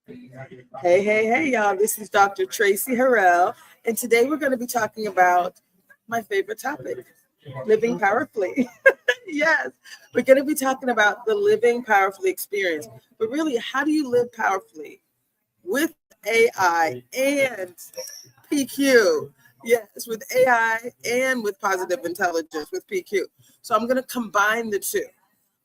Hey, y'all. This is Dr. Tracy Harrell, and today we're going to be talking about my favorite topic, living powerfully. Yes, we're going to be talking about the living powerfully experience. But really, how do you live powerfully with AI and PQ? Yes, with AI and with positive intelligence with PQ. So I'm going to combine the two.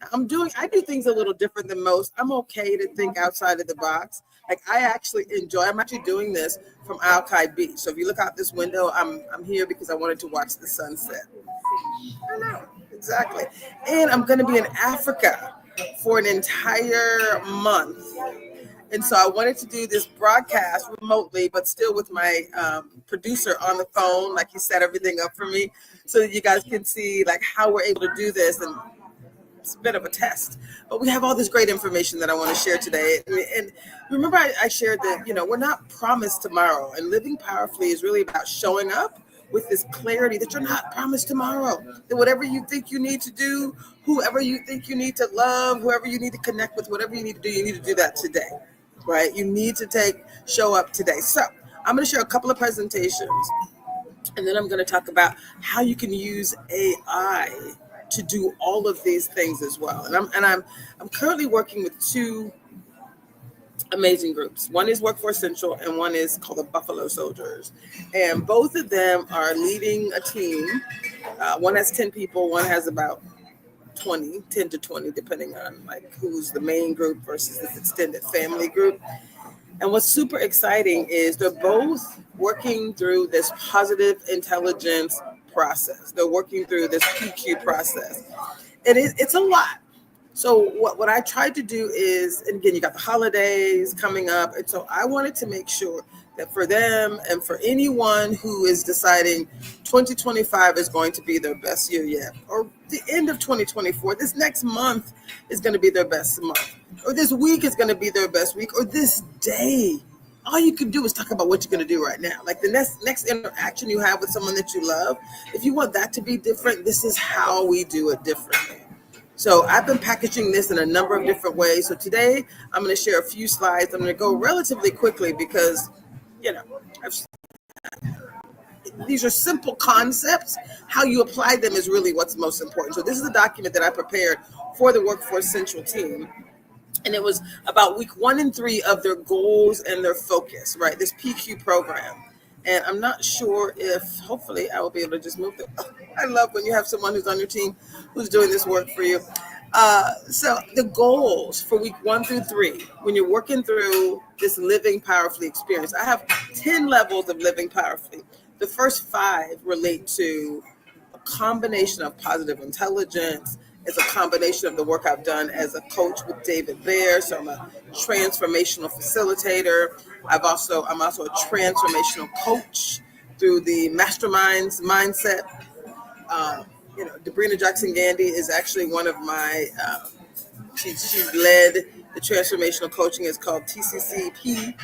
I do things a little different than most. I'm okay to think outside of the box. Like I'm actually doing this from Alki Beach. So if you look out this window, I'm here because I wanted to watch the sunset. I know, exactly. And I'm going to be in Africa for an entire month. And so I wanted to do this broadcast remotely, but still with my producer on the phone. Like he set everything up for me so that you guys can see like how we're able to do this. And it's a bit of a test, but we have all this great information that I want to share today. And remember, I shared that, we're not promised tomorrow, and living powerfully is really about showing up with this clarity that you're not promised tomorrow. That whatever you think you need to do, whoever you think you need to love, whoever you need to connect with, whatever you need to do, you need to do that today, right? You need to show up today. So I'm going to share a couple of presentations, and then I'm going to talk about how you can use AI to do all of these things as well. And I'm currently working with two amazing groups. One is Workforce Central, and one is called the Buffalo Soldiers. And both of them are leading a team. One has 10 people. One has about 10 to 20, depending on like who's the main group versus this extended family group. And what's super exciting is they're both working through this positive intelligence process. They're working through this PQ process. It's a lot. So what I tried to do is, and again, you got the holidays coming up. And so I wanted to make sure that for them and for anyone who is deciding 2025 is going to be their best year yet, or the end of 2024, this next month is going to be their best month, or this week is going to be their best week, or this day. All you can do is talk about what you're going to do right now. Like the next interaction you have with someone that you love, if you want that to be different, this is how we do it differently. So I've been packaging this in a number of different ways. So today I'm going to share a few slides. I'm going to go relatively quickly because, you know, I've, these are simple concepts. How you apply them is really what's most important. So this is a document that I prepared for the Workforce Central team. And it was about week 1 and 3 of their goals and their focus, right? This PQ program. And I'm not sure if, hopefully, I will be able to just move them. I love when you have someone who's on your team who's doing this work for you. So the goals for week 1 through 3, when you're working through this living powerfully experience, I have 10 levels of living powerfully. The first 5 relate to a combination of positive intelligence. It's a combination of the work I've done as a coach with David Bear. So I'm a transformational facilitator. I'm also a transformational coach through the Masterminds mindset. Debrina Jackson Gandy is actually one of my. She led the transformational coaching. It's called TCCP.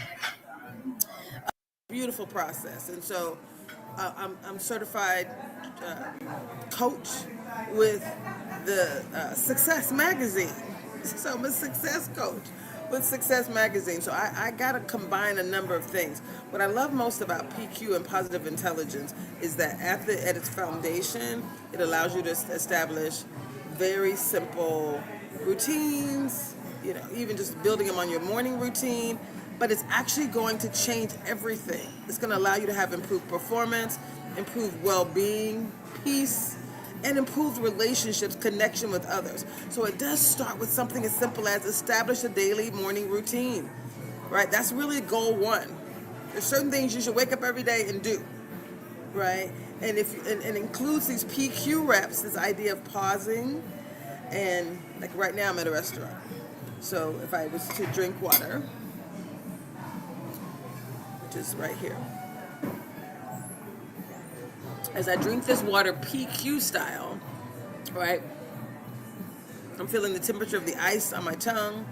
Beautiful process, and so I'm certified coach with the Success Magazine. So I'm a success coach with Success Magazine. So I got to combine a number of things. What I love most about PQ and positive intelligence is that at its foundation, it allows you to establish very simple routines, even just building them on your morning routine. But it's actually going to change everything. It's going to allow you to have improved performance, improved well-being, peace, and improved relationships, connection with others. So it does start with something as simple as establish a daily morning routine, right? That's really goal 1. There's certain things you should wake up every day and do, right? And and includes these PQ reps, this idea of pausing, and like right now I'm at a restaurant. So if I was to drink water, which is right here, as I drink this water PQ style, right? I'm feeling the temperature of the ice on my tongue.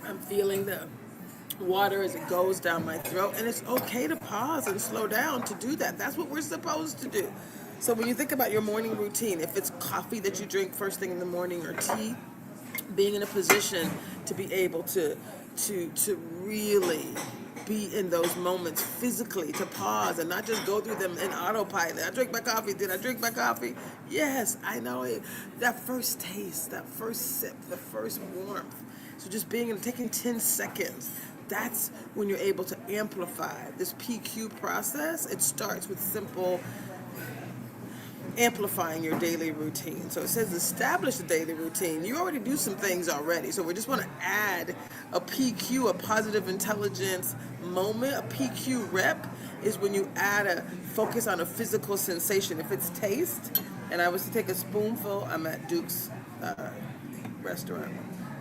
I'm feeling the water as it goes down my throat. And it's okay to pause and slow down to do that. That's what we're supposed to do. So when you think about your morning routine, if it's coffee that you drink first thing in the morning or tea, being in a position to be able to really be in those moments physically, to pause and not just go through them in autopilot. I drink my coffee. Did I drink my coffee? Yes, I know it. That first taste, that first sip, the first warmth. So just being and taking 10 seconds. That's when you're able to amplify this PQ process. It starts with simple amplifying your daily routine. So it says establish a daily routine. You already do some things already. So we just want to add a PQ, a positive intelligence moment. A PQ rep is when you add a focus on a physical sensation. If it's taste, and I was to take a spoonful, I'm at Duke's restaurant.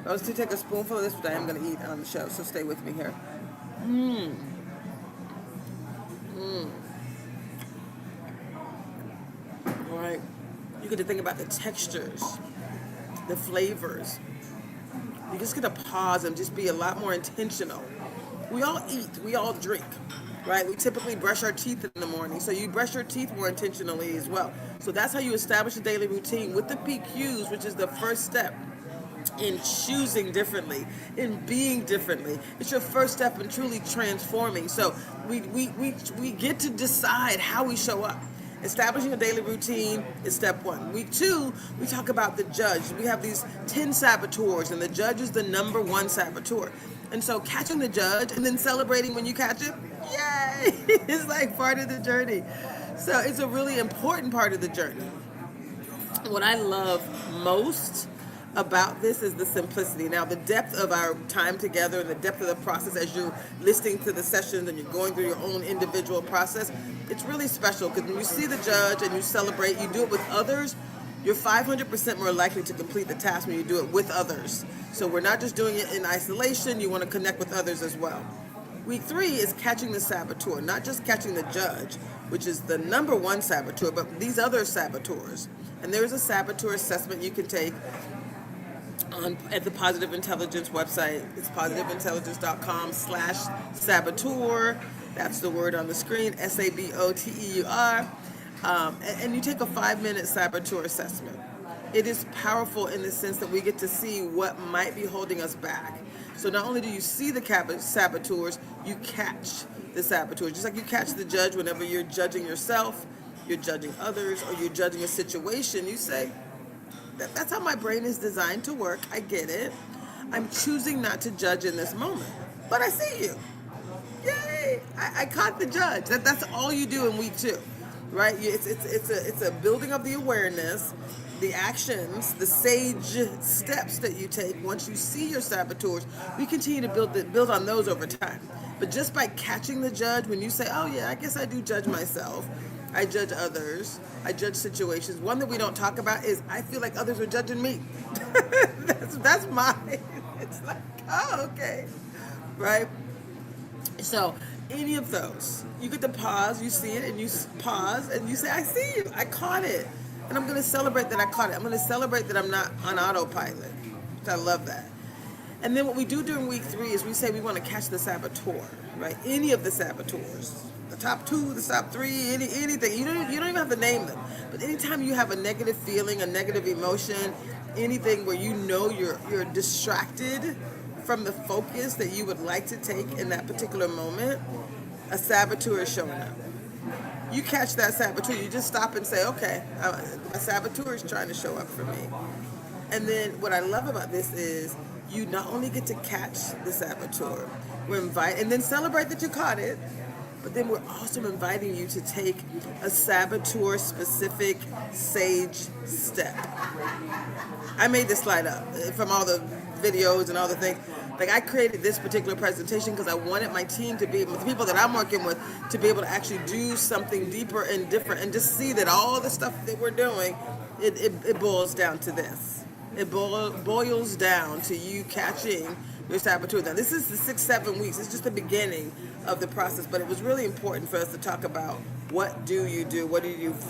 If I was to take a spoonful of this, which I am going to eat on the show, so stay with me here. Right. You get to think about the textures, the flavors. You just get to pause and just be a lot more intentional. We all eat, we all drink, right? We typically brush our teeth in the morning, so you brush your teeth more intentionally as well. So that's how you establish a daily routine with the PQs, which is the first step in choosing differently, in being differently. It's your first step in truly transforming. So we get to decide how we show up. Establishing a daily routine is step one. Week two, we talk about the judge. We have these 10 saboteurs, and the judge is the number one saboteur. And so catching the judge and then celebrating when you catch it, yay! It's like part of the journey. So it's a really important part of the journey. What I love most about this is the simplicity. Now, the depth of our time together and the depth of the process as you're listening to the sessions and you're going through your own individual process, it's really special because when you see the judge and you celebrate, you do it with others, you're 500% more likely to complete the task when you do it with others. So we're not just doing it in isolation, you want to connect with others as well. Week three is catching the saboteur, not just catching the judge, which is the number one saboteur, but these other saboteurs. And there's a saboteur assessment you can take at the Positive Intelligence website. It's positiveintelligence.com/saboteur. That's the word on the screen, SABOTEUR. And you take a 5-minute saboteur assessment. It is powerful in the sense that we get to see what might be holding us back. So not only do you see the saboteurs, you catch the saboteurs. Just like you catch the judge whenever you're judging yourself, you're judging others, or you're judging a situation, you say, that's how my brain is designed to work. I get it. I'm choosing not to judge in this moment. But I see you. Yay! I caught the judge. That's all you do in week two, right? It's a building of the awareness, the actions, the sage steps that you take. Once you see your saboteurs, we continue to build on those over time. But just by catching the judge, when you say, oh yeah, I guess I do judge myself, I judge others, I judge situations. One that we don't talk about is I feel like others are judging me. that's mine. It's like, oh, okay, right? So any of those, you get to pause, you see it, and you pause, and you say, I see you, I caught it. And I'm going to celebrate that I caught it. I'm going to celebrate that I'm not on autopilot. I love that. And then what we do during week three is we say we want to catch the saboteur, right? Any of the saboteurs. The top two, the top three, anything. You don't even have to name them. But anytime you have a negative feeling, a negative emotion, anything where you know you're distracted from the focus that you would like to take in that particular moment, a saboteur is showing up. You catch that saboteur, you just stop and say, okay, a saboteur is trying to show up for me. And then what I love about this is you not only get to catch the saboteur, and then celebrate that you caught it, but then we're also inviting you to take a saboteur-specific sage step. I made this slide up from all the videos and all the things. Like, I created this particular presentation because I wanted my team to be able, the people that I'm working with, to be able to actually do something deeper and different and just see that all the stuff that we're doing, it boils down to this. It boils down to you catching your saboteur. Now, this is the 6-7 weeks. It's just the beginning of the process, but it was really important for us to talk about what do you do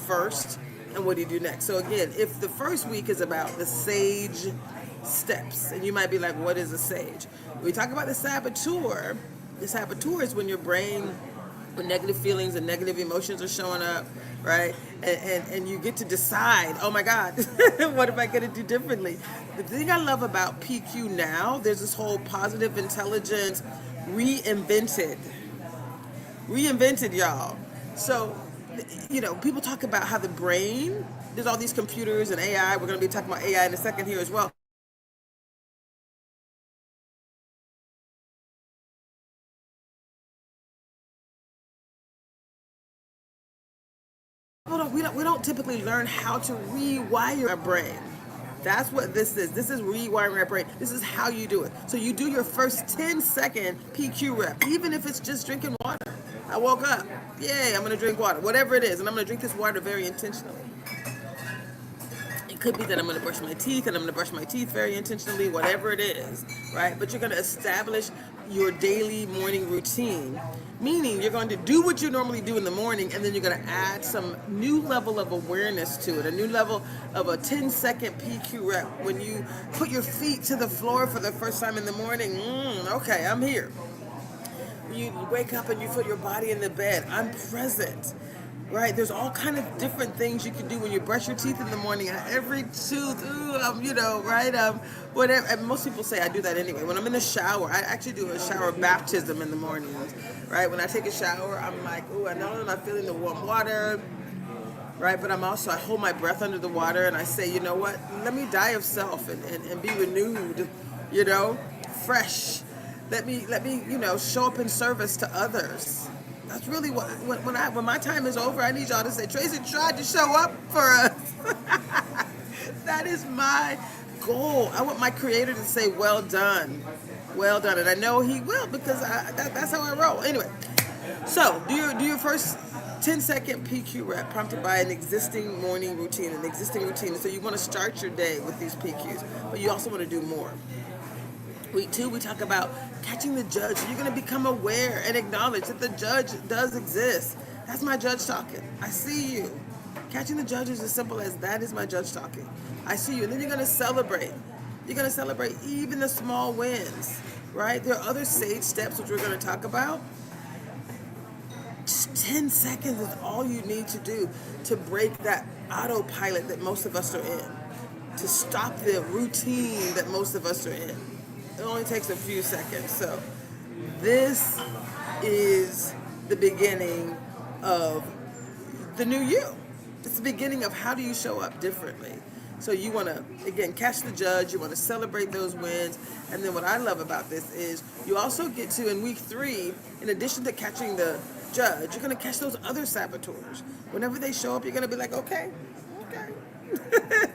first, and what do you do next. So again, if the first week is about the sage steps, and you might be like, what is a sage? When we talk about the saboteur is when your brain when negative feelings and negative emotions are showing up, right? And you get to decide, oh my God, what am I going to do differently? The thing I love about PQ now, there's this whole positive intelligence reinvented, y'all. So, people talk about how the brain, there's all these computers and AI. We're going to be talking about AI in a second here as well. We don't typically learn how to rewire our brain. That's what this is. This is rewiring our brain. This is how you do it. So you do your first 10-second PQ rep, even if it's just drinking water. I woke up, yay, I'm going to drink water, whatever it is, and I'm going to drink this water very intentionally. It could be that I'm going to brush my teeth, and I'm going to brush my teeth very intentionally, whatever it is, right? But you're going to establish your daily morning routine, meaning you're going to do what you normally do in the morning, and then you're going to add some new level of awareness to it, a new level of a 10-second PQ rep. When you put your feet to the floor for the first time in the morning, okay, I'm here. You wake up and you feel your body in the bed. I'm present, right? There's all kind of different things you can do when you brush your teeth in the morning. Every tooth, right? Whatever. And most people say I do that anyway. When I'm in the shower, I actually do a shower baptism in the mornings, right? When I take a shower, I'm like, I know I'm not feeling the warm water, right? But I hold my breath under the water and I say, you know what? Let me die of self and be renewed, fresh. Let me, show up in service to others. That's really what, when my time is over, I need y'all to say, Tracy tried to show up for us. That is my goal. I want my creator to say, well done. Well done. And I know he will, because that's how I roll. Anyway, so do your first 10-second PQ rep prompted by an existing morning routine, So you want to start your day with these PQs, but you also want to do more. Week 2, we talk about catching the judge. You're going to become aware and acknowledge that the judge does exist. That's my judge talking. I see you. Catching the judge is as simple as that is my judge talking. I see you. And then you're going to celebrate. You're going to celebrate even the small wins, right? There are other sage steps which we're going to talk about. Just 10 seconds is all you need to do to break that autopilot that most of us are in, to stop the routine that most of us are in. It only takes a few seconds. So this is the beginning of the new you. It's the beginning of how do you show up differently. So you want to, again, catch the judge. You want to celebrate those wins. And then what I love about this is you also get to, in week 3, in addition to catching the judge, you're going to catch those other saboteurs. Whenever they show up, you're going to be like, okay,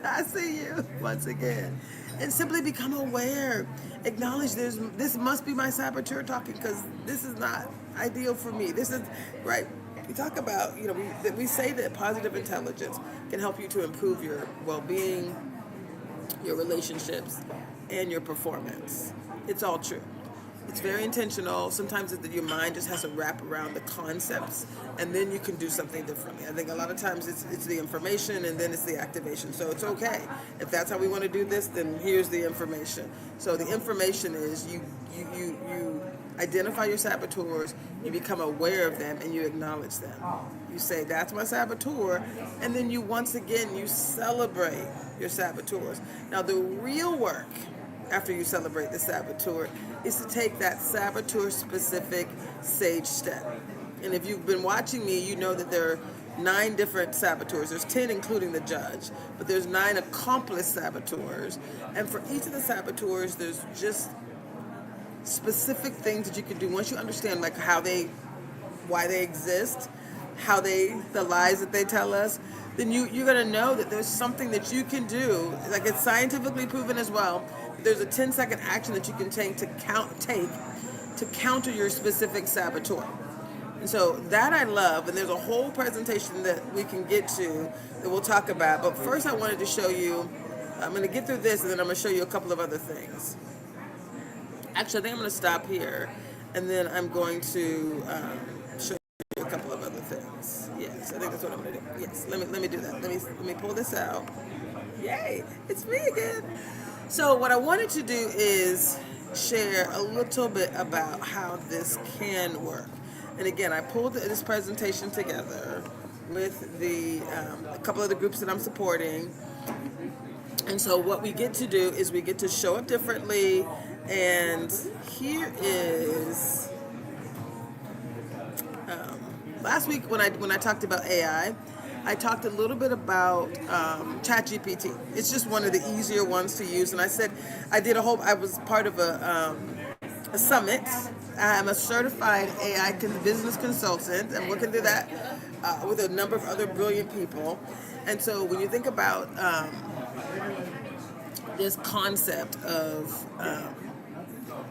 I see you once again. And simply become aware. Acknowledge this must be my saboteur talking, because this is not ideal for me. This is, right? We talk about, we say that positive intelligence can help you to improve your well-being, your relationships, and your performance. It's all true. It's very intentional. Sometimes your mind just has to wrap around the concepts, and then you can do something differently. I think a lot of times it's the information, and then it's the activation. So it's okay. If that's how we want to do this, then here's the information. So the information is you identify your saboteurs, you become aware of them, and you acknowledge them. You say, that's my saboteur, and then you celebrate your saboteurs. Now the real work after you celebrate the saboteur is to take that saboteur-specific sage step. And if you've been watching me, you know that there are 9 different saboteurs. There's 10 including the judge, but there's 9 accomplice saboteurs. And for each of the saboteurs, there's just specific things that you can do once you understand why they exist, the lies that they tell us. Then you're going to know that there's something that you can do, like it's scientifically proven as well. There's a 10-second action that you can take to counter your specific saboteur. And so that I love, and there's a whole presentation that we can get to that we'll talk about. But first I wanted to show you, I'm going to get through this, and then I'm going to show you a couple of other things. Actually, I think I'm going to stop here, and then I'm going to show you a couple of other things. Yes, I think that's what I'm going to do. Yes, let me do that. Let me pull this out. Yay, it's me again. So what I wanted to do is share a little bit about how this can work. And again, I pulled this presentation together with a couple of the groups that I'm supporting. And so what we get to do is we get to show up differently. And here is last week when I talked about AI, I talked a little bit about ChatGPT. It's just one of the easier ones to use. And I said I was part of a summit. I'm a certified AI business consultant. I'm working through that with a number of other brilliant people. And so when you think about this concept of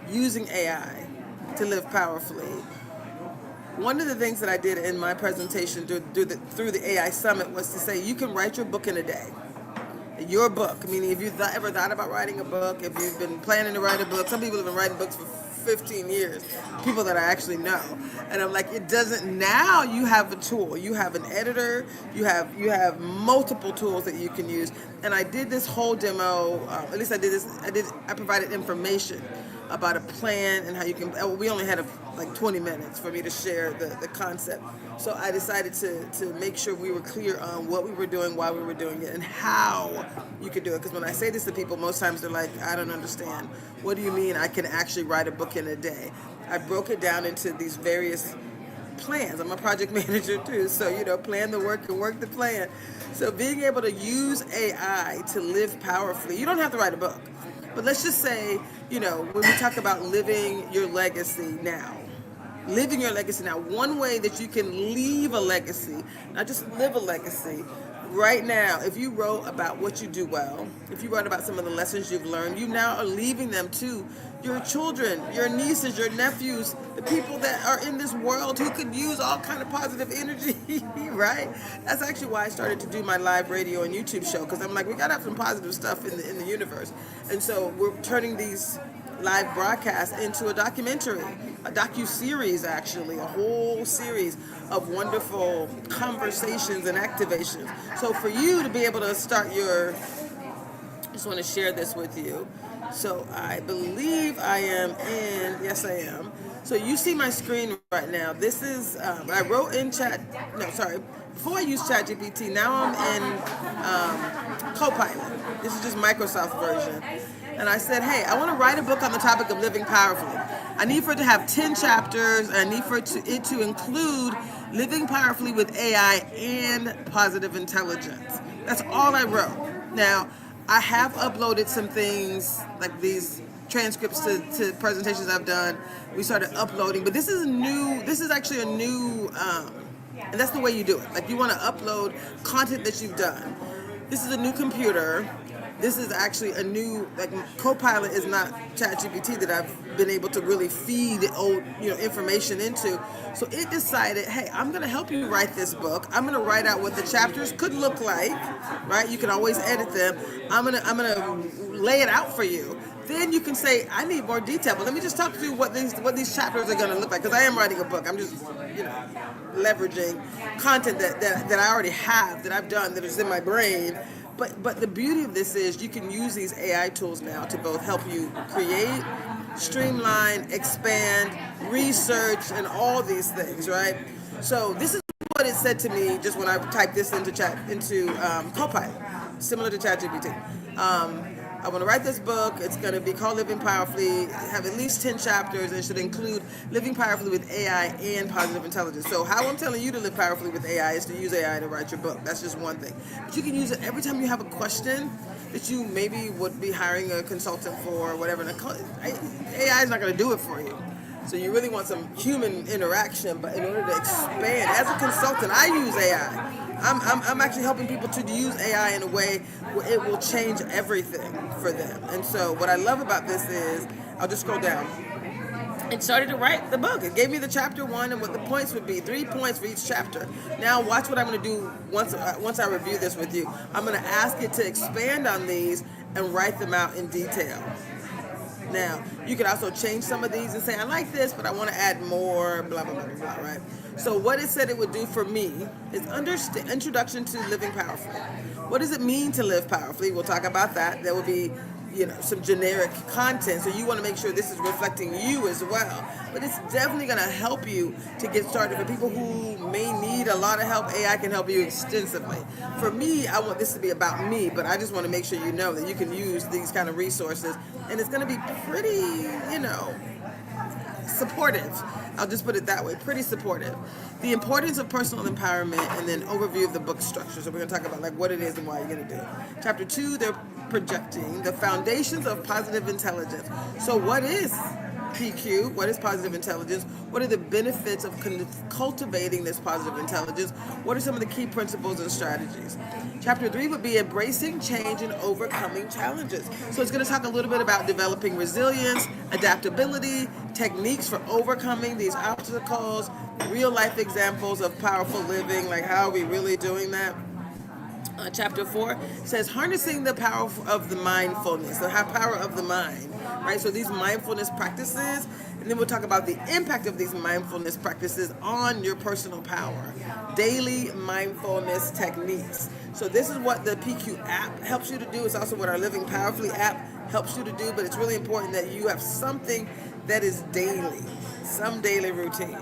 using AI to live powerfully, one of the things that I did in my presentation through the AI Summit was to say you can write your book in a day. Your book, meaning if you've ever thought about writing a book, if you've been planning to write a book, some people have been writing books for 15 years, people that I actually know. And I'm like, it doesn't, now you have a tool, you have an editor, you have multiple tools that you can use. And I did this whole demo, at least I provided information about a plan and how you can, we only had like 20 minutes for me to share the concept. So I decided to make sure we were clear on what we were doing, why we were doing it, and how you could do it. Because when I say this to people, most times they're like, I don't understand. What do you mean I can actually write a book in a day? I broke it down into these various plans. I'm a project manager too, so plan the work and work the plan. So being able to use AI to live powerfully, you don't have to write a book. But let's just say, when we talk about living your legacy now, one way that you can leave a legacy, not just live a legacy, right now, if you wrote about what you do well, if you wrote about some of the lessons you've learned, you now are leaving them to your children, your nieces, your nephews, the people that are in this world who could use all kind of positive energy, right? That's actually why I started to do my live radio and YouTube show, because I'm like, we gotta have some positive stuff in the universe. And so we're turning these live broadcasts into a documentary, a docu-series actually, a whole series of wonderful conversations and activations. So for you to be able to start I just want to share this with you. So I believe I am yes I am. So you see my screen right now. This is, I wrote in before I used ChatGPT, now I'm in Copilot. This is just Microsoft version. And I said, hey, I want to write a book on the topic of living powerfully. I need for it to have 10 chapters. I need for it to include living powerfully with AI and positive intelligence. That's all I wrote. Now, I have uploaded some things like these transcripts to presentations I've done. We started uploading, but this is actually a new, and that's the way you do it. Like, you want to upload content that you've done. This is a new computer. This is actually a new, like, Copilot is not ChatGPT that I've been able to really feed old, information into. So it decided, hey, I'm going to help you write this book. I'm going to write out what the chapters could look like, right? You can always edit them. I'm going to lay it out for you. Then you can say, I need more detail, but let me just talk to you what these chapters are going to look like, because I am writing a book. I'm just, leveraging content that I already have, that I've done, that is in my brain. But the beauty of this is you can use these AI tools now to both help you create, streamline, expand, research, and all these things, right? So this is what it said to me just when I typed this into Copilot, similar to ChatGPT. I want to write this book. It's going to be called Living Powerfully, have at least 10 chapters, and should include living powerfully with AI and positive intelligence. So how I'm telling you to live powerfully with AI is to use AI to write your book. That's just one thing. But you can use it every time you have a question that you maybe would be hiring a consultant for or whatever. AI is not going to do it for you. So you really want some human interaction, but in order to expand, as a consultant, I use AI. I'm actually helping people to use AI in a way where it will change everything for them. And so what I love about this is, I'll just scroll down. It started to write the book. It gave me the chapter 1 and what the points would be, 3 points for each chapter. Now watch what I'm going to do once I review this with you. I'm going to ask it to expand on these and write them out in detail. Now, you can also change some of these and say, I like this, but I want to add more, blah, blah, blah, blah, blah, right? So what it said it would do for me is introduction to living powerfully. What does it mean to live powerfully? We'll talk about that. There will be, some generic content. So you want to make sure this is reflecting you as well. But it's definitely going to help you to get started. For people who may need a lot of help, AI can help you extensively. For me, I want this to be about me, but I just want to make sure you know that you can use these kind of resources, and it's going to be pretty, supportive. I'll just put it that way, pretty supportive. The importance of personal empowerment, and then overview of the book structure. So we're going to talk about like what it is and why you're going to do it. Chapter 2, they're projecting the foundations of positive intelligence. So what is PQ? What is positive intelligence? What are the benefits of cultivating this positive intelligence? What are some of the key principles and strategies? Chapter 3 would be embracing change and overcoming challenges. So it's going to talk a little bit about developing resilience, adaptability, techniques for overcoming these obstacles, real life examples of powerful living, like how are we really doing that? Chapter 4 says harnessing the power of the mindfulness, the power of the mind, right? So these mindfulness practices, and then we'll talk about the impact of these mindfulness practices on your personal power. Daily mindfulness techniques. So this is what the PQ app helps you to do. It's also what our Living Powerfully app helps you to do, but it's really important that you have something that is daily, some daily routine,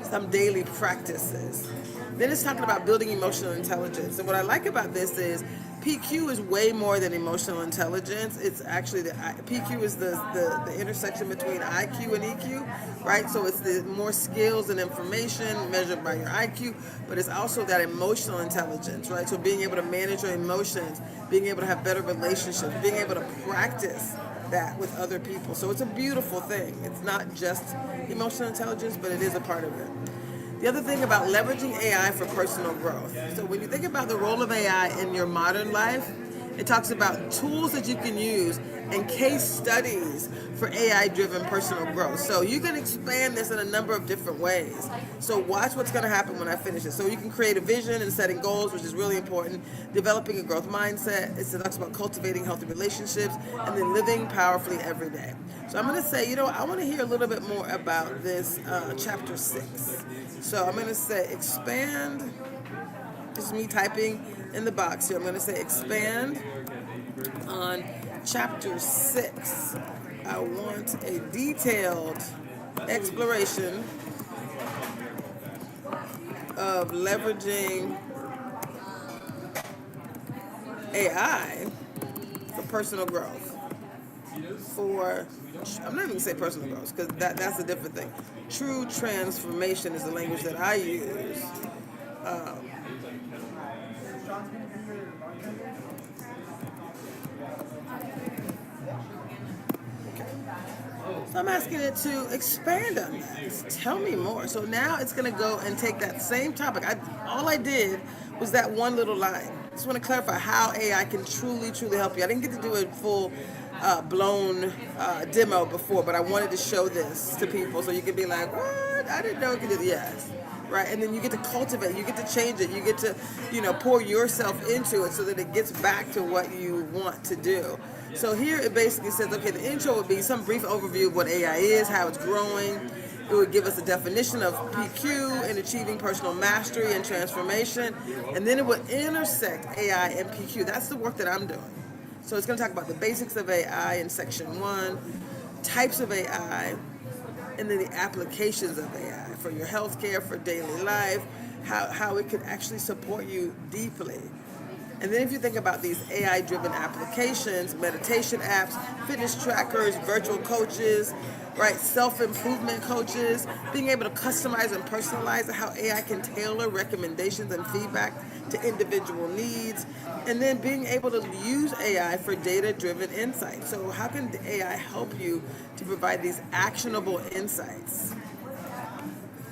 some daily practices. Then it's talking about building emotional intelligence. And what I like about this is PQ is way more than emotional intelligence. It's actually PQ is the intersection between IQ and EQ, right? So it's the more skills and information measured by your IQ, but it's also that emotional intelligence, right? So being able to manage your emotions, being able to have better relationships, being able to practice that with other people. So it's a beautiful thing. It's not just emotional intelligence, but it is a part of it. The other thing about leveraging AI for personal growth. So when you think about the role of AI in your modern life, it talks about tools that you can use and case studies for AI-driven personal growth. So you can expand this in a number of different ways. So watch what's going to happen when I finish it. So you can create a vision and setting goals, which is really important. Developing a growth mindset. It talks about cultivating healthy relationships, and then living powerfully every day. So I'm going to say, I want to hear a little bit more about this chapter 6. So I'm going to say expand. This is me typing in the box here. I'm going to say expand on chapter 6. I want a detailed exploration of leveraging AI for personal growth. I'm not even going to say personal growth, because that's a different thing. True transformation is the language that I use. So I'm asking it to expand on that. Tell me more. So now it's going to go and take that same topic. All I did was that one little line. I just want to clarify how AI can truly, truly help you. I didn't get to do a full blown demo before, but I wanted to show this to people so you can be like, what? I didn't know it could do this. Yes. Right, and then you get to cultivate, you get to change it, you get to, pour yourself into it so that it gets back to what you want to do. So here it basically says, okay, the intro would be some brief overview of what AI is, how it's growing. It would give us a definition of PQ and achieving personal mastery and transformation, and then it would intersect AI and PQ. That's the work that I'm doing. So it's going to talk about the basics of AI in section 1, types of AI, and then the applications of AI for your healthcare, for daily life, how it could actually support you deeply. And then if you think about these AI-driven applications, meditation apps, fitness trackers, virtual coaches, right, self-improvement coaches, being able to customize and personalize how AI can tailor recommendations and feedback to individual needs, and then being able to use AI for data-driven insights. So how can AI help you to provide these actionable insights?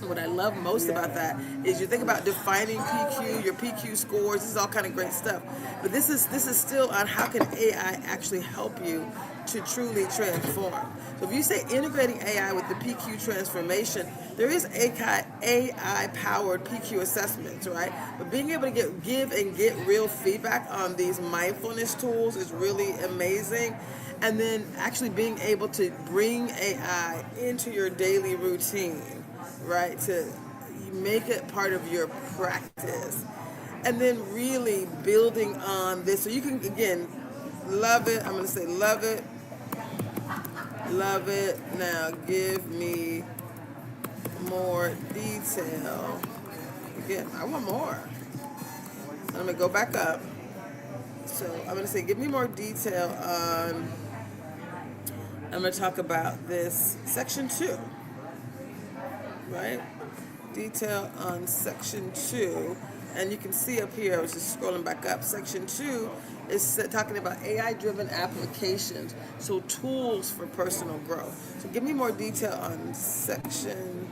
What I love most about that is you think about defining PQ, your PQ scores. This is all kind of great stuff. But this is still on how can AI actually help you to truly transform. So if you say integrating AI with the PQ transformation, there is AI-powered PQ assessments, right? But being able to give and get real feedback on these mindfulness tools is really amazing. And then actually being able to bring AI into your daily routine, right, to make it part of your practice, and then really building on this so you can, again, love it. I'm going to say love it. Love it. Now give me more detail. Again, I want more. I'm going to go back up. So I'm going to say give me more detail on, I'm going to talk about this section 2, right? Detail on section 2. And you can see up here, I was just scrolling back up, section 2 is talking about AI-driven applications, so tools for personal growth. So give me more detail on section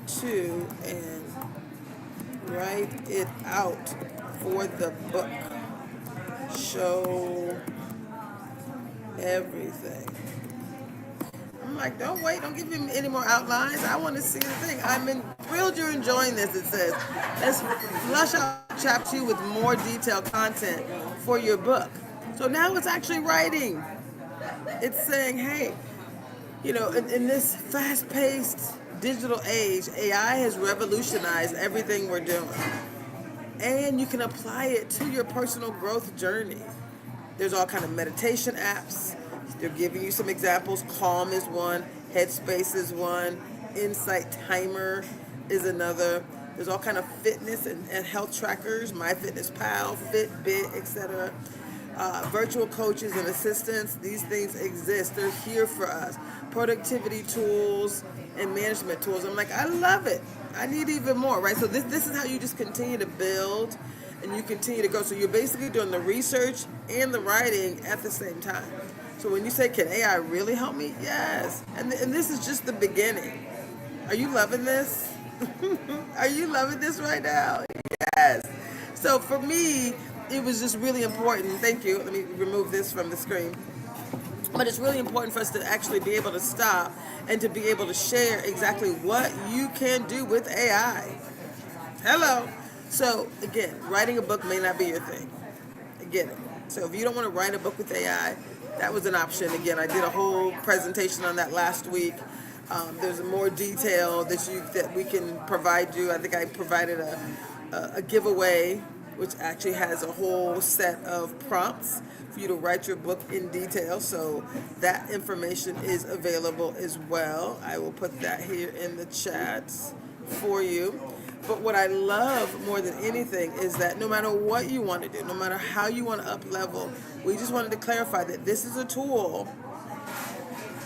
2 and write it out for the book. Show everything. I'm like, don't wait, don't give me any more outlines. I want to see the thing. Thrilled you're enjoying this, it says. Let's flush out chapter 2 with more detailed content for your book. So now it's actually writing. It's saying, hey, in this fast-paced digital age, AI has revolutionized everything we're doing. And you can apply it to your personal growth journey. There's all kind of meditation apps. They're giving you some examples. Calm is one. Headspace is one. Insight Timer is another. There's all kind of fitness and health trackers. MyFitnessPal, Fitbit, etc. Virtual coaches and assistants. These things exist. They're here for us. Productivity tools and management tools. I'm like, I love it. I need even more, right? So this is how you just continue to build and you continue to go. So you're basically doing the research and the writing at the same time. So when you say, can AI really help me? Yes. And this is just the beginning. Are you loving this? Are you loving this right now? Yes. So for me, it was just really important. Thank you. Let me remove this from the screen. But it's really important for us to actually be able to stop and to be able to share exactly what you can do with AI. Hello. So again, writing a book may not be your thing. I get it. So if you don't want to write a book with AI, that was an option. Again, I did a whole presentation on that last week. There's more detail that we can provide you. I think I provided a giveaway, which actually has a whole set of prompts for you to write your book in detail. So that information is available as well. I will put that here in the chats for you. But what I love more than anything is that no matter what you want to do, no matter how you want to up level, we just wanted to clarify that this is a tool.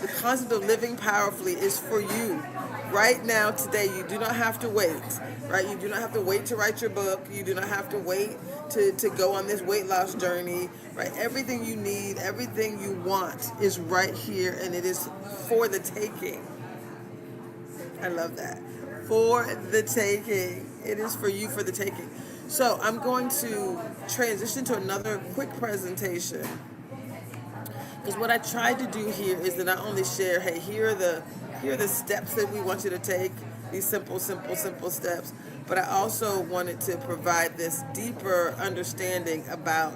The concept of living powerfully is for you. Right now, today, you do not have to wait, right? You do not have to wait to write your book. You do not have to wait to go on this weight loss journey, right? Everything you need, everything you want is right here, and it is for the taking. I love that. For the taking. It is for you for the taking. So I'm going to transition to another quick presentation. Because what I tried to do here is to not only share, hey, here are the steps that we want you to take, these simple steps, but I also wanted to provide this deeper understanding about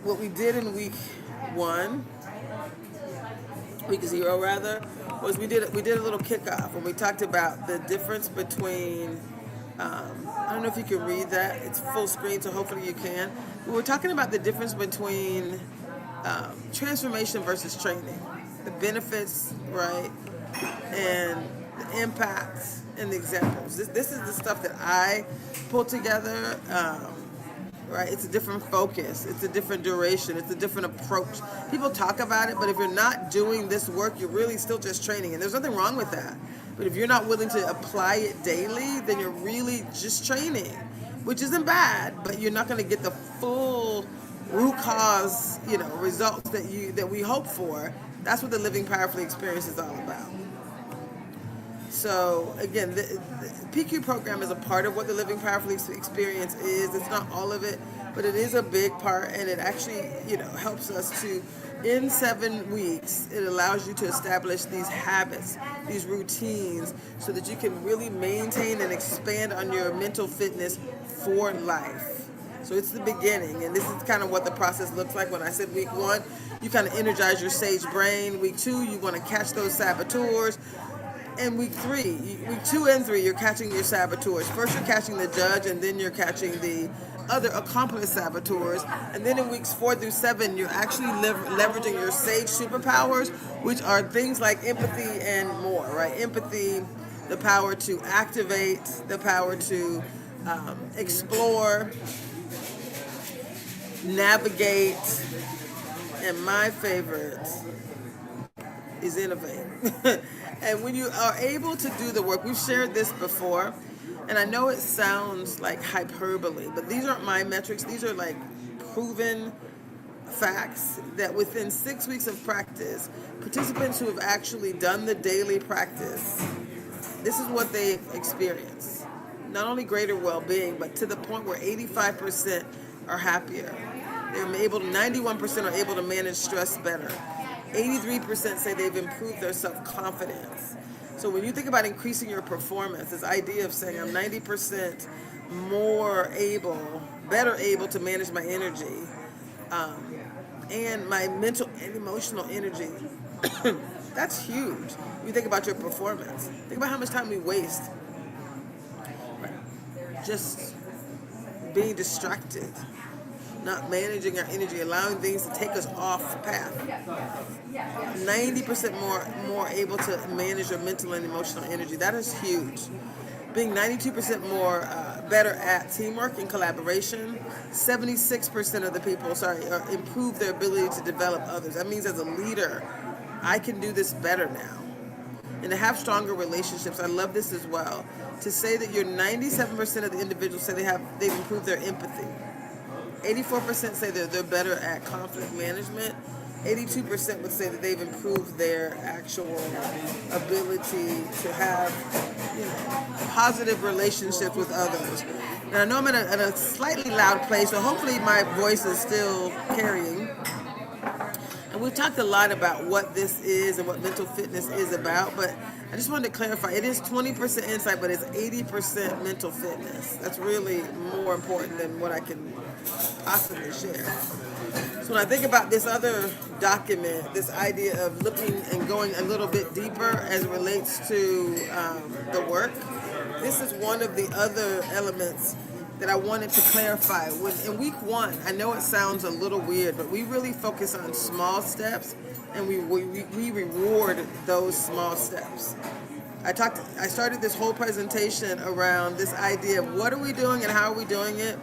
what we did in week 0 rather, was we did a little kickoff when we talked about the difference between, I don't know if you can read that, it's full screen, so hopefully you can. We were talking about the difference between transformation versus training, the benefits, right, and the impacts and the examples. This is the stuff that I pulled together, right? It's a different focus, it's a different duration, it's a different approach. People talk about it, but if you're not doing this work, you're really still just training, and there's nothing wrong with that. But if you're not willing to apply it daily, then you're really just training, which isn't bad, but you're not going to get the full root cause, results that we hope for. That's what the Living Powerfully experience is all about. So again, the PQ program is a part of what the Living Powerfully experience is. It's not all of it, but it is a big part, and it actually, helps us to, in 7 weeks, it allows you to establish these habits, these routines, so that you can really maintain and expand on your mental fitness for life. So it's the beginning, and this is kind of what the process looks like. When I said week 1, you kind of energize your sage brain. Week 2, you want to catch those saboteurs. And week 2 and 3, you're catching your saboteurs. First, you're catching the judge, and then you're catching the other accomplice saboteurs. And then in weeks 4 through 7, you're actually leveraging your sage superpowers, which are things like empathy and more, right? Empathy, the power to activate, the power to explore, navigate, and my favorite is innovate. And when you are able to do the work, we've shared this before, and I know it sounds like hyperbole, but these aren't my metrics. These are like proven facts that within 6 weeks of practice, participants who have actually done the daily practice, this is what they experience. Not only greater well-being, but to the point where 85% are happier. They're able to, 91% are able to manage stress better. 83% say they've improved their self-confidence. So when you think about increasing your performance, this idea of saying I'm 90% better able to manage my energy, and my mental and emotional energy, that's huge. When you think about your performance, think about how much time we waste just being distracted, not managing our energy, allowing things to take us off path. 90% more able to manage your mental and emotional energy. That is huge. Being 92% more better at teamwork and collaboration. 76% of the people, improve their ability to develop others. That means as a leader, I can do this better now. And to have stronger relationships, I love this as well. To say that 97% of the individuals say they've improved their empathy. 84% say they're better at conflict management. 82% would say that they've improved their actual ability to have, positive relationships with others. And I know I'm in a slightly loud place, so hopefully my voice is still carrying. And we've talked a lot about what this is and what mental fitness is about, but I just wanted to clarify, it is 20% insight, but it's 80% mental fitness. That's really more important than what I can possibly share. So when I think about this other document, this idea of looking and going a little bit deeper as it relates to the work, this is one of the other elements that I wanted to clarify. In week 1, I know it sounds a little weird, but we really focus on small steps, and we reward those small steps. I started this whole presentation around this idea of what are we doing and how are we doing it?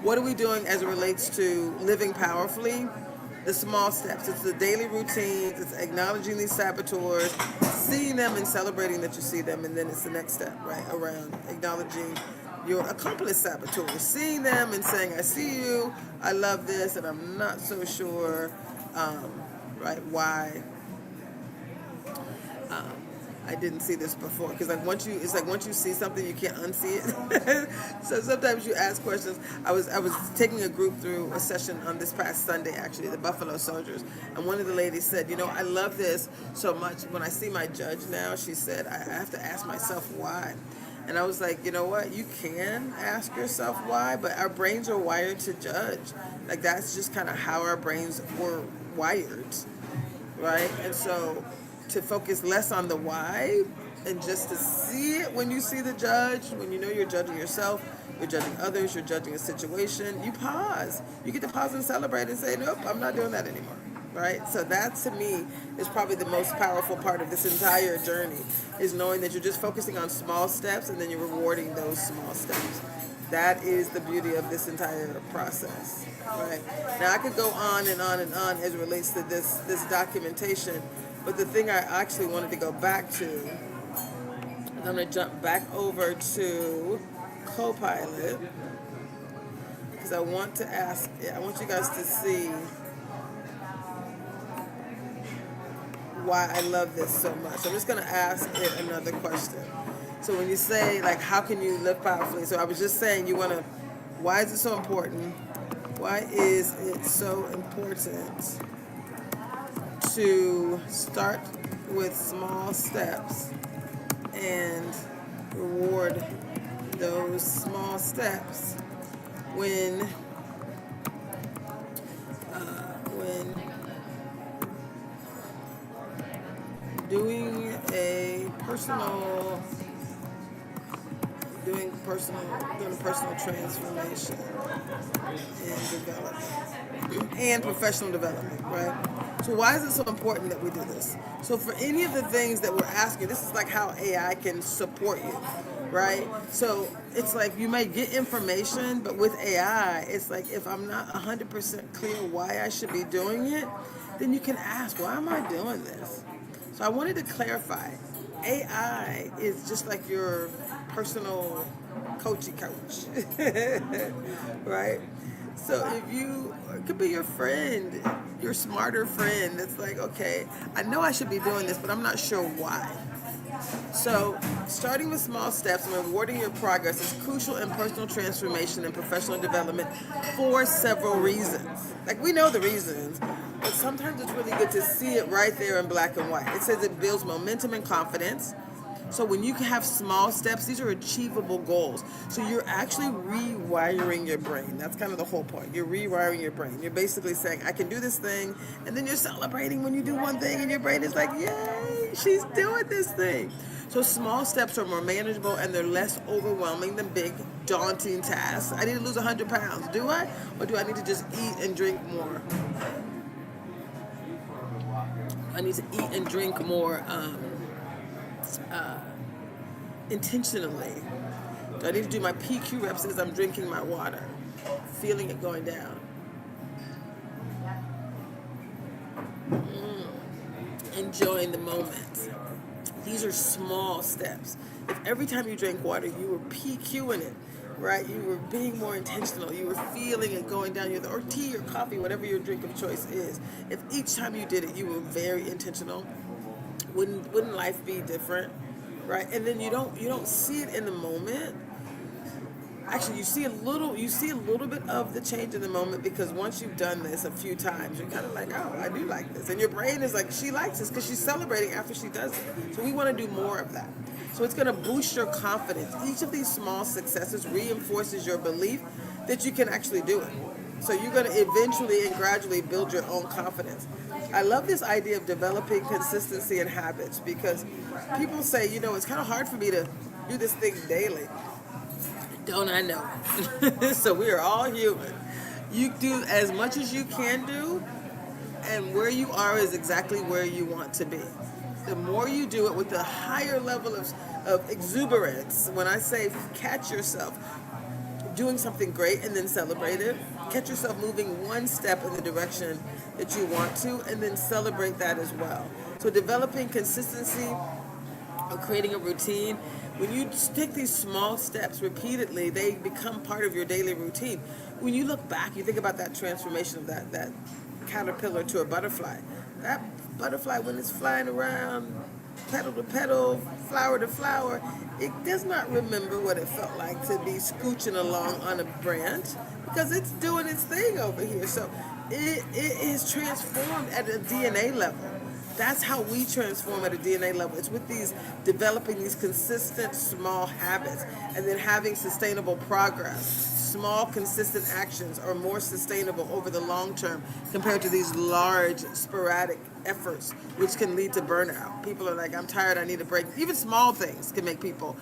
What are we doing as it relates to living powerfully? The small steps. It's the daily routines. It's acknowledging these saboteurs, seeing them and celebrating that you see them, and then it's the next step, right, around acknowledging your accomplice saboteurs, seeing them and saying, I see you, I love this, and I'm not so sure, why I didn't see this before. Because once you see something, you can't unsee it. So sometimes you ask questions. I was taking a group through a session on this past Sunday, actually, the Buffalo Soldiers, and one of the ladies said, I love this so much. When I see my judge now, she said, I have to ask myself why. And I was like, you know what? You can ask yourself why, but our brains are wired to judge. Like, that's just kind of how our brains were wired, right? And so to focus less on the why and just to see it when you see the judge, when you know you're judging yourself, you're judging others, you're judging a situation, you pause. You get to pause and celebrate and say, nope, I'm not doing that anymore. Right? So that, to me, is probably the most powerful part of this entire journey, is knowing that you're just focusing on small steps and then you're rewarding those small steps. That is the beauty of this entire process. Right? Now, I could go on and on and on as it relates to this documentation, but the thing I actually wanted to go back to, and I'm going to jump back over to Copilot, because I want you guys to see why I love this so much. I'm just going to ask it another question. So when you say, how can you live powerfully? So I was just saying, why is it so important? Why is it so important to start with small steps and reward those small steps when doing personal transformation. and development and professional development, right? So why is it so important that we do this? So for any of the things that we're asking, this is like how AI can support you, right? So it's like you may get information, but with AI, it's like if I'm not 100% clear why I should be doing it, then you can ask, why am I doing this? So I wanted to clarify. AI is just like your personal coachy coach, right? So if you, it could be your friend, your smarter friend that's like, okay, I know I should be doing this, but I'm not sure why. So, starting with small steps and rewarding your progress is crucial in personal transformation and professional development for several reasons. Like, we know the reasons, but sometimes it's really good to see it right there in black and white. It says it builds momentum and confidence. So when you have small steps, these are achievable goals. So you're actually rewiring your brain. That's kind of the whole point. You're rewiring your brain. You're basically saying, I can do this thing. And then you're celebrating when you do one thing and your brain is like, yay, she's doing this thing. So small steps are more manageable and they're less overwhelming than big, daunting tasks. I need to lose 100 pounds. Do I? Or do I need to just eat and drink more? I need to eat and drink more intentionally. Do I need to do my PQ reps as I'm drinking my water, feeling it going down? Enjoying the moment. These are small steps. If every time you drank water, you were PQing it, right? You were being more intentional. You were feeling it going down your, or tea or coffee, whatever your drink of choice is. If each time you did it, you were very intentional, wouldn't life be different, right? And then you don't see it in the moment. Actually, you see a little bit of the change in the moment, because once you've done this a few times, you're kind of like, oh, I do like this, and your brain is like, she likes this because she's celebrating after she does it. So we want to do more of that. So it's going to boost your confidence. Each of these small successes reinforces your belief that you can actually do it. So you're going to eventually and gradually build your own confidence. I love this idea of developing consistency and habits, because people say, it's kind of hard for me to do this thing daily. Don't I know? So we are all human. You do as much as you can do, and where you are is exactly where you want to be. The more you do it with a higher level of exuberance, when I say catch yourself doing something great and then celebrate it, catch yourself moving one step in the direction that you want to, and then celebrate that as well. So developing consistency or creating a routine, when you take these small steps repeatedly, they become part of your daily routine. When you look back, you think about that transformation of that caterpillar to a butterfly. That butterfly, when it's flying around, petal to petal, flower to flower, it does not remember what it felt like to be scooching along on a branch, because it's doing its thing over here. So it is transformed at a DNA level. That's how we transform at a DNA level. It's with developing these consistent small habits, and then having sustainable progress. Small, consistent actions are more sustainable over the long term compared to these large, sporadic efforts, which can lead to burnout. People are like, I'm tired, I need a break. Even small things can make people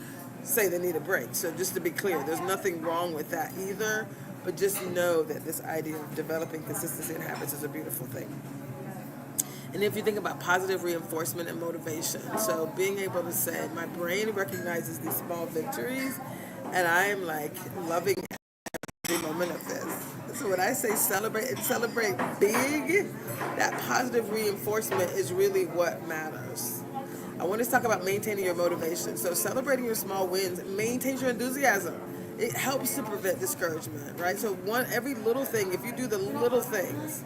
say they need a break. So just to be clear, there's nothing wrong with that either, but just know that this idea of developing consistency and habits is a beautiful thing. And if you think about positive reinforcement and motivation, so being able to say, my brain recognizes these small victories, and I am like loving every moment of this. So when I say celebrate and celebrate big, that positive reinforcement is really what matters. I want to talk about maintaining your motivation. So celebrating your small wins maintains your enthusiasm. It helps to prevent discouragement, right? So every little thing, if you do the little things,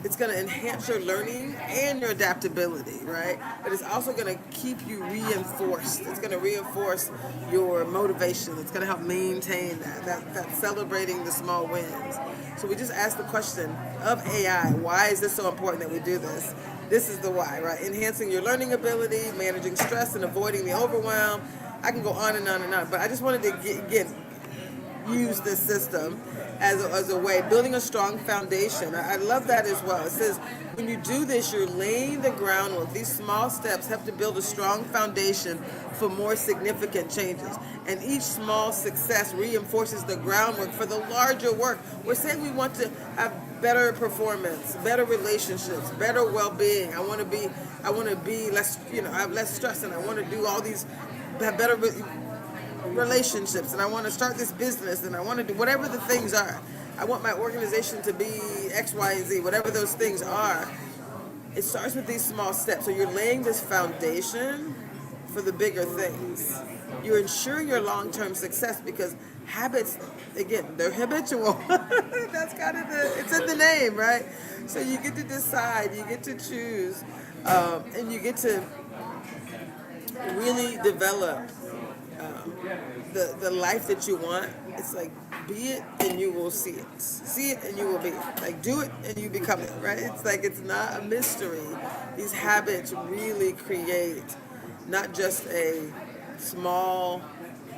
it's going to enhance your learning and your adaptability, right? But it's also going to keep you reinforced. It's going to reinforce your motivation. It's going to help maintain that celebrating the small wins. So we just asked the question of AI, why is this so important that we do this? This is the why, right? Enhancing your learning ability, managing stress, and avoiding the overwhelm. I can go on and on and on, but I just wanted to use this system as a way, building a strong foundation. I love that as well. It says when you do this, you're laying the groundwork. These small steps have to build a strong foundation for more significant changes. And each small success reinforces the groundwork for the larger work. We're saying we want to have better performance, better relationships, better well-being. I want to be less, have less stress, and I want to do all these, have better relationships, and I want to start this business, and I want to do whatever the things are. I want my organization to be X, Y, and Z, whatever those things are. It starts with these small steps. So you're laying this foundation for the bigger things. You're ensuring your long-term success because habits, again, they're habitual. That's kind of it's in the name, right? So you get to decide, you get to choose, and you get to really develop the life that you want. It's like, be it and you will see it. See it and you will be it. Like, do it and you become it, right? It's like, it's not a mystery. These habits really create not just a small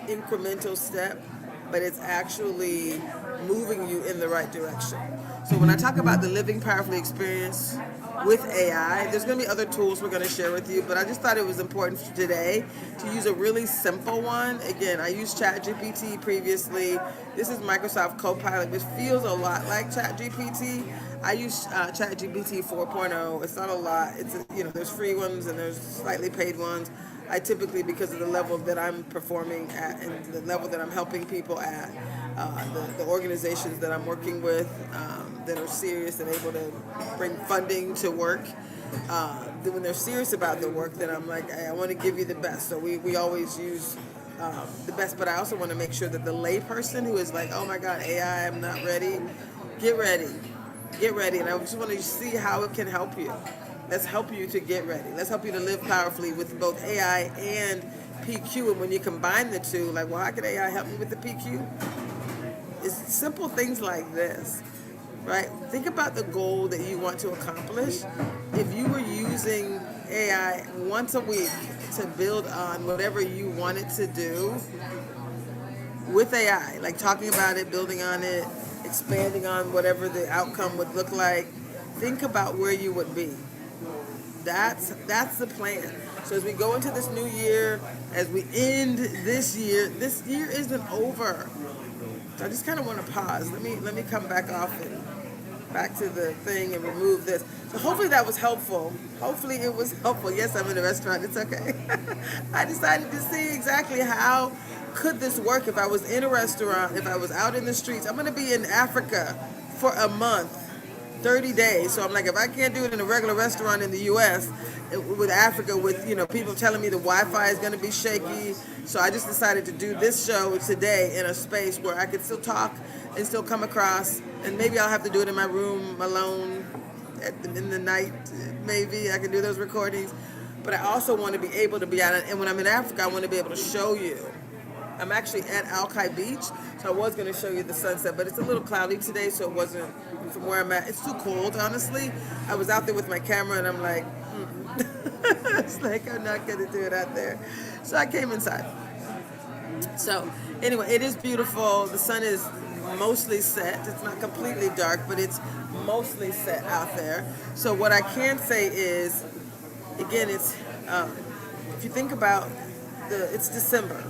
incremental step, but it's actually moving you in the right direction. So when I talk about the Living Powerfully experience with AI, there's going to be other tools we're going to share with you, but I just thought it was important today to use a really simple one. Again, I used ChatGPT previously. This is Microsoft Copilot, which feels a lot like ChatGPT. I use ChatGPT 4.0. It's not a lot. There's free ones and there's slightly paid ones. I typically, because of the level that I'm performing at and the level that I'm helping people at, the organizations that I'm working with that are serious and able to bring funding to work, when they're serious about the work, then I'm like, I want to give you the best. So we always use the best, but I also want to make sure that the layperson who is like, oh my God, AI, I'm not ready, get ready. Get ready. And I just want to see how it can help you. Let's help you to get ready. Let's help you to live powerfully with both AI and PQ. And when you combine the two, like, well, how can AI help me with the PQ? It's simple things like this, right? Think about the goal that you want to accomplish. If you were using AI once a week to build on whatever you wanted to do with AI, like talking about it, building on it, expanding on whatever the outcome would look like, think about where you would be. That's the plan. So as we go into this new year, as we end this year isn't over. So I just kind of want to pause. Let me come back off and back to the thing and remove this. So hopefully that was helpful. Hopefully it was helpful. Yes, I'm in a restaurant. It's okay. I decided to see exactly how could this work if I was in a restaurant, if I was out in the streets. I'm going to be in Africa for a month. 30 days. So I'm like, if I can't do it in a regular restaurant in the U.S., with Africa, with people telling me the Wi-Fi is going to be shaky. So I just decided to do this show today in a space where I could still talk and still come across. And maybe I'll have to do it in my room alone in the night. Maybe I can do those recordings. But I also want to be able to be out. And when I'm in Africa, I want to be able to show you. I'm actually at Alki Beach, so I was going to show you the sunset, but it's a little cloudy today, so it wasn't from where I'm at. It's too cold, honestly. I was out there with my camera, and I'm like, it's like, I'm not going to do it out there. So I came inside. So anyway, it is beautiful. The sun is mostly set. It's not completely dark, but it's mostly set out there. So what I can say is, again, it's if you think about it's December.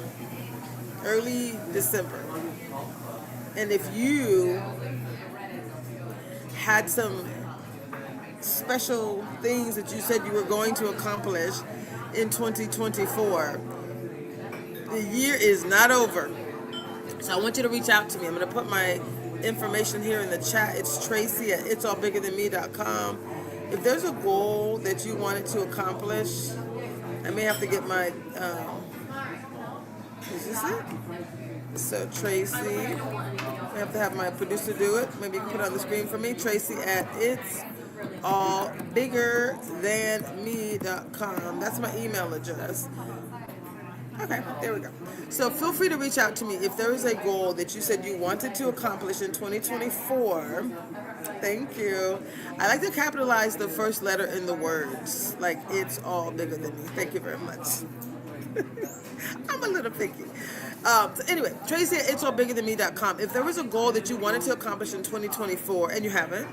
Early December. And if you had some special things that you said you were going to accomplish in 2024, the year is not over. So I want you to reach out to me. I'm going to put my information here in the chat. It's Tracy at itsallbiggerthanme.com. If there's a goal that you wanted to accomplish, I may have to get my... is this it? So Tracy, I have to have my producer do it. Maybe you can put it on the screen for me. Tracy at itsallbiggerthanme.com. That's my email address. Okay, there we go. So feel free to reach out to me if there is a goal that you said you wanted to accomplish in 2024. Thank you. I like to capitalize the first letter in the words, like it's all bigger than me. Thank you very much. I'm a little picky. So anyway, Tracy at itsallbiggerthanme.com. If there was a goal that you wanted to accomplish in 2024 and you haven't,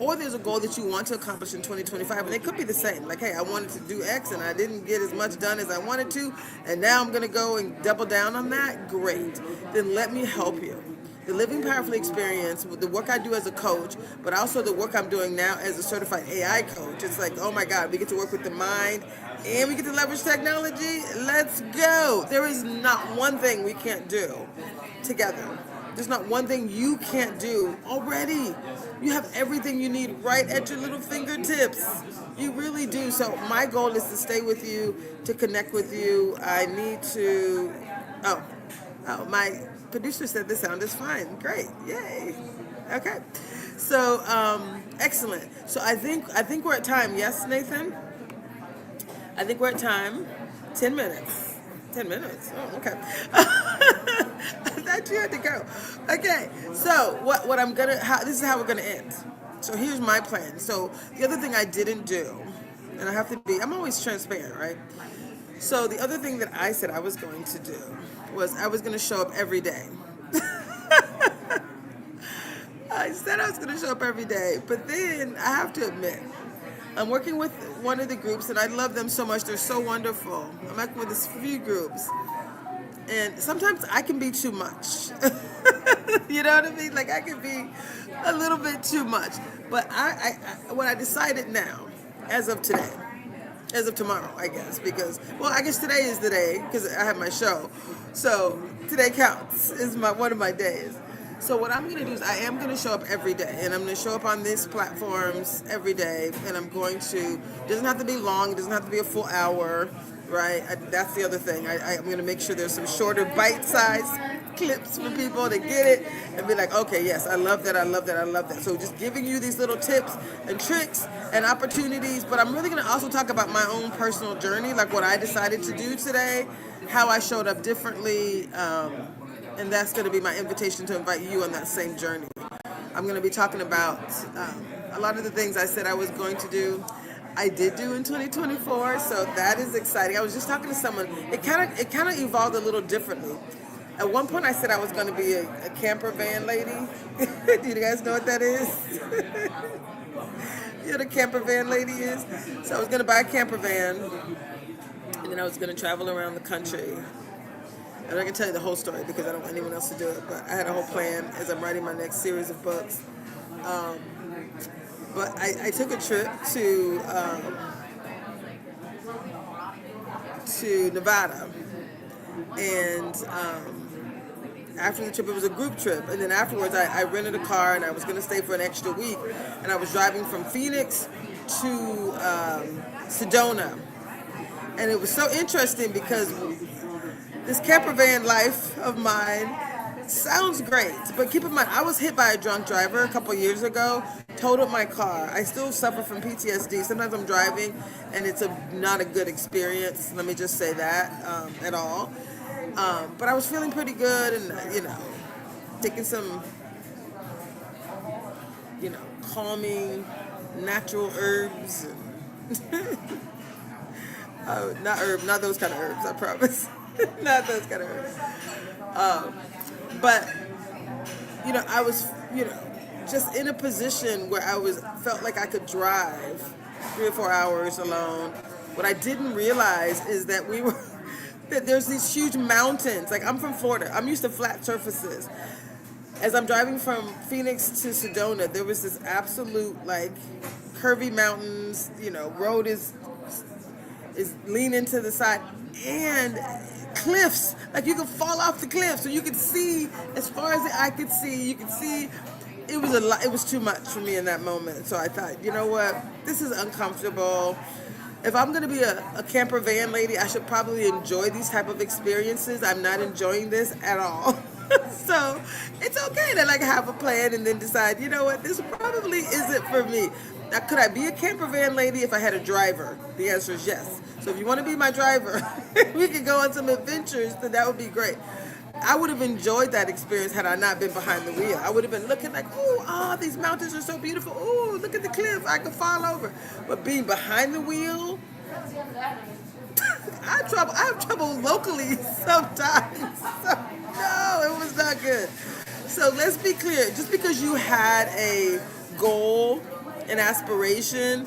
or there's a goal that you want to accomplish in 2025, and they could be the same. Like, hey, I wanted to do X and I didn't get as much done as I wanted to, and now I'm going to go and double down on that. Great. Then let me help you. The Living Powerfully experience, the work I do as a coach, but also the work I'm doing now as a certified AI coach. It's like, oh my God, we get to work with the mind and we get to leverage technology. Let's go. There is not one thing we can't do together. There's not one thing you can't do already. You have everything you need right at your little fingertips. You really do. So my goal is to stay with you, to connect with you. I need to, my producer said the sound is fine. Great. Yay. Okay. So, excellent. So I think we're at time. Yes, Nathan? I think we're at time. 10 minutes. 10 minutes. Oh, okay. I thought you had to go. Okay. So what I'm gonna, this is how we're gonna end. So here's my plan. So the other thing I didn't do, and I have to be, I'm always transparent, right? So the other thing that I said I was going to do was I was going to show up every day. I said I was going to show up every day, but then I have to admit, I'm working with one of the groups, and I love them so much. They're so wonderful. I'm working with this few groups, and sometimes I can be too much. You know what I mean? Like, I can be a little bit too much. But what I decided now, as of today, as of tomorrow, I guess, because, well, I guess today is the day, because I have my show. So today counts, is one of my days. So what I'm going to do is I am going to show up every day, and I'm going to show up on these platforms every day, and I'm going to, it doesn't have to be long, it doesn't have to be a full hour, right? That's the other thing. I'm going to make sure there's some shorter bite-sized clips for people to get it and be like, okay, yes, I love that, I love that, I love that. So just giving you these little tips and tricks and opportunities, but I'm really going to also talk about my own personal journey, like what I decided to do today, how I showed up differently, and that's going to be my invitation to invite you on that same journey. I'm going to be talking about a lot of the things I said I was going to do. I did do in 2024, so that is exciting. I was just talking to someone. It kind of evolved a little differently. At one point, I said I was going to be a camper van lady. Do you guys know what that is? You know what a camper van lady is? So I was going to buy a camper van, and then I was going to travel around the country. And I can tell you the whole story because I don't want anyone else to do it, but I had a whole plan as I'm writing my next series of books. But I took a trip to Nevada, and after the trip, it was a group trip, and then afterwards I rented a car, and I was going to stay for an extra week, and I was driving from Phoenix to Sedona, and it was so interesting because this camper van life of mine sounds great, but keep in mind, I was hit by a drunk driver a couple years ago, totaled my car. I still suffer from PTSD. Sometimes I'm driving, and it's not a good experience, let me just say that, at all. But I was feeling pretty good, and, taking some, calming natural herbs. And not those kind of herbs, I promise. Not those kind of herbs. But, I was, just in a position where felt like I could drive 3 or 4 hours alone. What I didn't realize is that that there's these huge mountains. Like, I'm from Florida. I'm used to flat surfaces. As I'm driving from Phoenix to Sedona, there was this absolute, curvy mountains, road is leaning to the side, and cliffs. Like, you could fall off the cliff, so you could see, as far as the eye could see, you could see. It was a lot. It was too much for me in that moment. So I thought, you know what? This is uncomfortable. If I'm going to be a camper van lady, I should probably enjoy these type of experiences. I'm not enjoying this at all. So it's okay to have a plan and then decide, you know what, this probably isn't for me. Now, could I be a camper van lady if I had a driver? The answer is yes. So if you want to be my driver, we could go on some adventures, then that would be great. I would have enjoyed that experience had I not been behind the wheel. I would have been looking like, these mountains are so beautiful. Ooh, look at the cliff. I could fall over. But being behind the wheel, I have trouble locally sometimes. So, no, it was not good. So let's be clear. Just because you had a goal, an aspiration,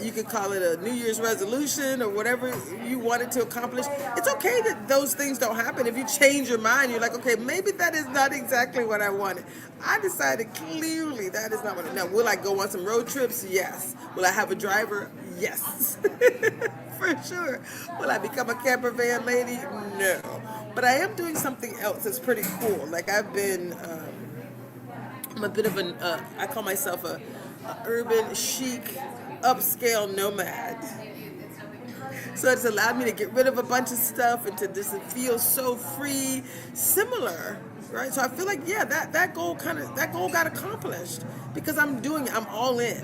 you could call it a New Year's resolution or whatever you wanted to accomplish. It's okay that those things don't happen. If you change your mind, you're like, okay, maybe that is not exactly what I wanted. I decided clearly that is not what I. Now, will I go on some road trips? Yes. Will I have a driver? Yes. For sure. Will I become a camper van lady? No. But I am doing something else that's pretty cool. Like I've been, I'm a bit of an, I call myself a urban chic upscale nomad. So it's allowed me to get rid of a bunch of stuff and to just feel so free, similar, right? So I feel like, yeah, that goal got accomplished because I'm all in.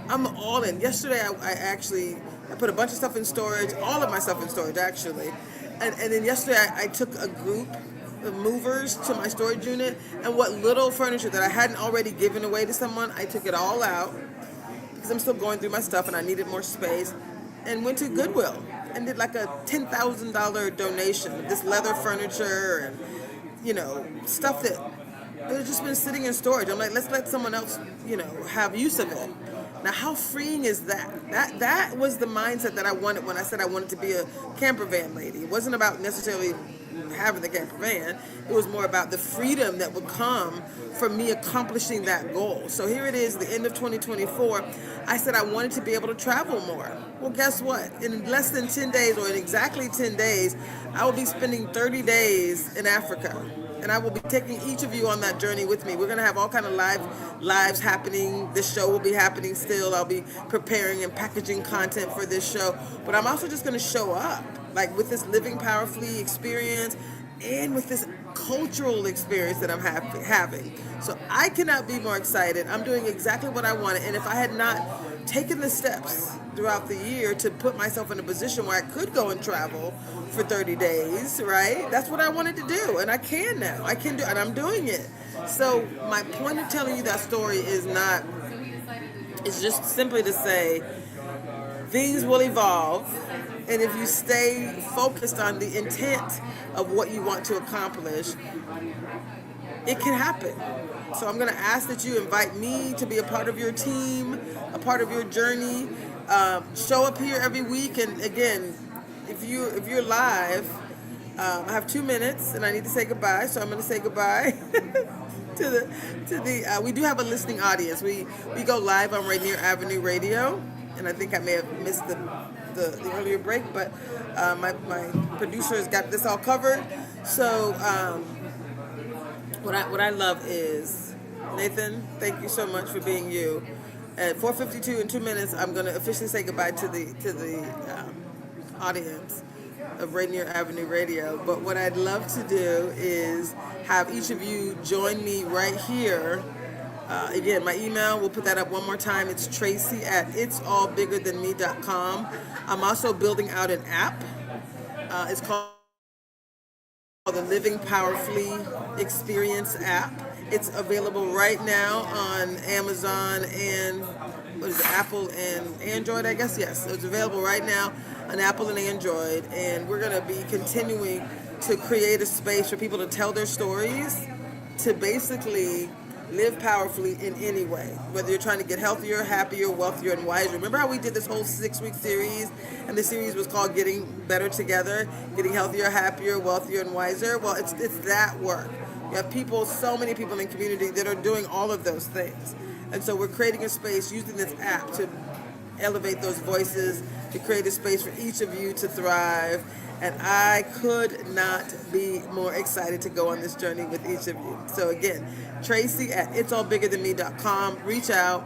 I'm all in. Yesterday I put a bunch of stuff in storage, all of my stuff in storage actually. And then yesterday I took a group of movers to my storage unit, and what little furniture that I hadn't already given away to someone, I took it all out because I'm still going through my stuff and I needed more space, and went to Goodwill and did like a $10,000 donation of this leather furniture and stuff that has just been sitting in storage. I'm like, let's let someone else have use of it. Now, how freeing is that? That was the mindset that I wanted when I said I wanted to be a camper van lady. It wasn't about necessarily having the camper van. It was more about the freedom that would come from me accomplishing that goal. So here it is, the end of 2024. I said I wanted to be able to travel more. Well, guess what? In less than 10 days, or in exactly 10 days, I will be spending 30 days in Africa. And I will be taking each of you on that journey with me. We're going to have all kind of lives happening. This show will be happening still. I'll be preparing and packaging content for this show. But I'm also just going to show up, like with this Living Powerfully experience and with this cultural experience that I'm having. So I cannot be more excited. I'm doing exactly what I wanted. And if I had not taken the steps throughout the year to put myself in a position where I could go and travel for 30 days, right? That's what I wanted to do. And I can now. I can do it. And I'm doing it. So my point of telling you that story is just simply to say things will evolve. And if you stay focused on the intent of what you want to accomplish, it can happen. So I'm going to ask that you invite me to be a part of your team, a part of your journey. Show up here every week. And again, if you're live, I have 2 minutes and I need to say goodbye. So I'm going to say goodbye we do have a listening audience. We go live on Rainier Avenue Radio, and I think I may have missed the earlier break, but my producer has got this all covered. So what I love is, Nathan, thank you so much for being you. At 4:52 in 2 minutes, I'm going to officially say goodbye to the audience of Rainier Avenue Radio. But what I'd love to do is have each of you join me right here. Again, my email, we'll put that up one more time. It's Tracy at itsallbiggerthanme.com. I'm also building out an app. It's called the Living Powerfully Experience app. It's available right now on Amazon and Apple and Android, I guess. Yes, it's available right now on Apple and Android. And we're going to be continuing to create a space for people to tell their stories, to basically live powerfully in any way, whether you're trying to get healthier, happier, wealthier, and wiser. Remember how we did this whole 6-week series, and the series was called Getting Better Together, Getting Healthier, Happier, Wealthier, and Wiser? Well, it's that work. You have so many people in the community that are doing all of those things. And so we're creating a space using this app to elevate those voices, to create a space for each of you to thrive. And I could not be more excited to go on this journey with each of you. So again, Tracy at itsallbiggerthanme.com. Reach out.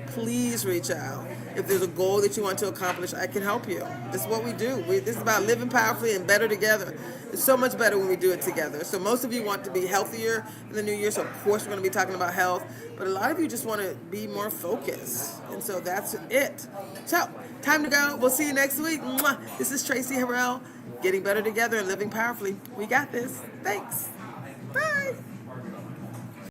Please reach out. If there's a goal that you want to accomplish, I can help you. This is what we do. This is about living powerfully and better together. It's so much better when we do it together. So most of you want to be healthier in the new year. So of course we're going to be talking about health. But a lot of you just want to be more focused. And so that's it. So time to go. We'll see you next week. Mwah. This is Tracy Harrell. Getting better together and living powerfully. We got this. Thanks. Bye.